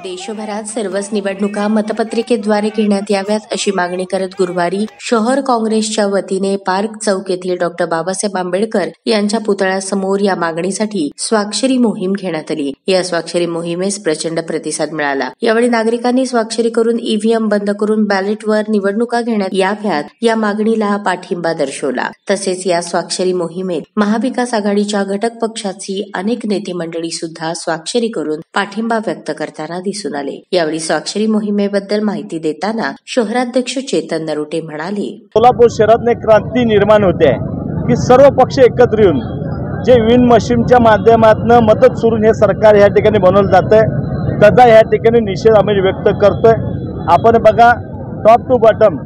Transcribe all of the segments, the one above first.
देशभरात सर्वच निवडणुका मतपत्रिकेद्वारे घेण्यात याव्यात अशी मागणी करत गुरुवारी शहर काँग्रेसच्या वतीने पार्क चौक येथील डॉ. बाबासाहेब आंबेडकर यांच्या पुतळ्यासमोर या मागणीसाठी स्वाक्षरी मोहीम घेण्यात आली. या स्वाक्षरी मोहिमेस प्रचंड प्रतिसाद मिळाला. यावेळी नागरिकांनी स्वाक्षरी करून ईव्हीएम बंद करून बॅलेटवर निवडणुका घेण्यात याव्यात या मागणीला पाठिंबा दर्शवला. तसेच या स्वाक्षरी मोहिमेत महाविकास आघाडीच्या घटक पक्षाची अनेक नेते मंडळी सुद्धा स्वाक्षरी करून पाठिंबा व्यक्त करताना दिसून आले. यावेळी स्वाक्षरी मोहिमेबद्दल माहिती देताना शहराध्यक्ष चेतन नरोटे म्हणाले, सोलापूर शहरात एक क्रांती निर्माण होते की सर्व पक्ष एकत्र येऊन जे विन मशीनच्या माध्यमातून मदत सुरून हे सरकार या ठिकाणी बनवलं जातंय त्याचा या ठिकाणी निषेध आम्ही व्यक्त करतोय. आपण बघा, टॉप टू बॉटम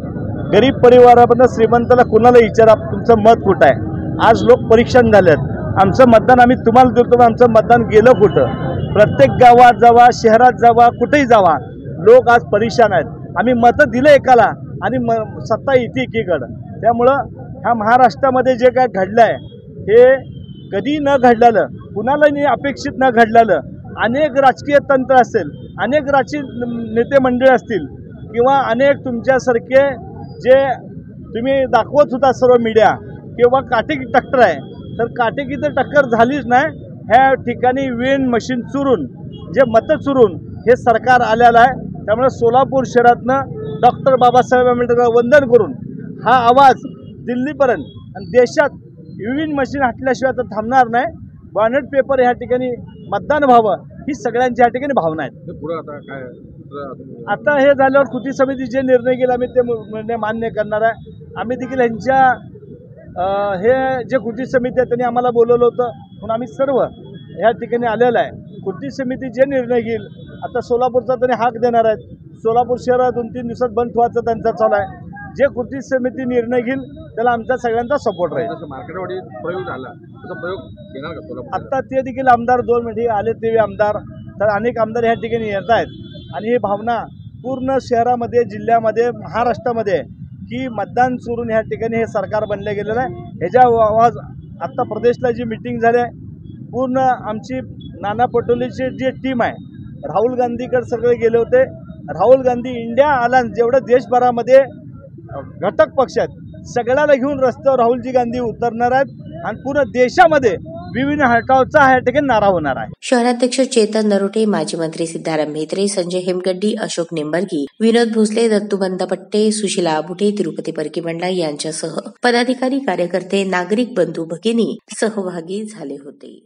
गरीब परिवारामधून श्रीमंताला कुणाला विचारा तुमचं मत कुठं आहे. आज लोक परीक्षण झालेत. आमचं मतदान आम्ही तुम्हाला देतो, आमचं मतदान गेलं कुठं. प्रत्येक गावात जावा, शहरात जावा, कुठेही जावा, लोक आज परेशान आहेत. आम्ही मतं दिलं एकाला आणि सत्ता येते एकीकडं. त्यामुळं ह्या महाराष्ट्रामध्ये जे काय घडलं आहे हे कधी न घडलेलं, कुणालाही अपेक्षित न घडलेलं. अनेक राजकीय तंत्र असेल, अनेक राजकीय नेते मंडळी असतील किंवा अनेक तुमच्यासारखे जे तुम्ही दाखवत होता सर्व मीडिया किंवा काटेकी टक्कर आहे, तर काटेकी तर टक्कर झालीच नाही. ह्या ठिकाणी विन मशीन चुरून जे मतं चुरून हे सरकार आलेलं आहे. त्यामुळे सोलापूर शहरातनं डॉ. बाबासाहेब आंबेडकर वंदन करून हा आवाज दिल्लीपर्यंत आणि देशात विन मशीन हटल्याशिवाय तर थांबणार नाही. बॅलेट पेपर ह्या ठिकाणी मतदान व्हावं ही सगळ्यांची ह्या ठिकाणी भावना आहे. आता हे झाल्यावर कृती समिती जे निर्णय घेईल आम्ही ते निर्णय मान्य करणार आहे. आम्ही देखील ह्यांच्या हे जे कृती समिती आहे त्यांनी आम्हाला बोलवलं होतं म्हणून आम्ही सर्व ह्या ठिकाणी आलेलं आहे. कृती समिती जे निर्णय घेईल, आता सोलापूरचा त्यांनी हाक देणार आहेत. सोलापूर शहर 2-3 दिवसात बंद व्हायचं त्यांचा चालू आहे. जे कृती समिती निर्णय घेईल त्याला आमचा सगळ्यांचा सपोर्ट राहील. मार्केटवाडी प्रयोग झाला तसा प्रयोग घेणार का सोलापूर? आता ते देखील आमदार 2 मिनिटे आले ते आमदार, तर अनेक आमदार ह्या ठिकाणी येत आहेत आणि ही भावना पूर्ण शहरामध्ये, जिल्ह्यामध्ये, महाराष्ट्रामध्ये की मतदान चुरून ह्या ठिकाणी हे सरकार बनले गेलेलं आहे. ह्याच्या आवाज आत्ता प्रदेशला जी मिटिंग झाली आहे, पूर्ण आमची नाना पटोलेची जी टीम आहे, राहुल गांधीकडे सगळे गेले होते. राहुल गांधी इंडिया आला, जेवढं देशभरामध्ये घटक पक्ष आहेत सगळ्याला घेऊन रस्त्यावर राहुलजी गांधी उतरणार आहेत आणि पूर्ण देशामध्ये विभिन्न हटावचा ह्या ठिकाणी नारा होणार आहे. शहराध्यक्ष चेतन नरोटे, माजी मंत्री सिद्धाराम म्हेत्रे, संजय हेमगड्डी, अशोक निंबर्गी, विनोद भोसले, दत्तू बंदपट्टे, सुशीला आबुटे, तिरुपती परकीबंडा यांच्यासह पदाधिकारी, कार्यकर्ते, नागरिक बंधू भगिनी सहभागी झाले होते.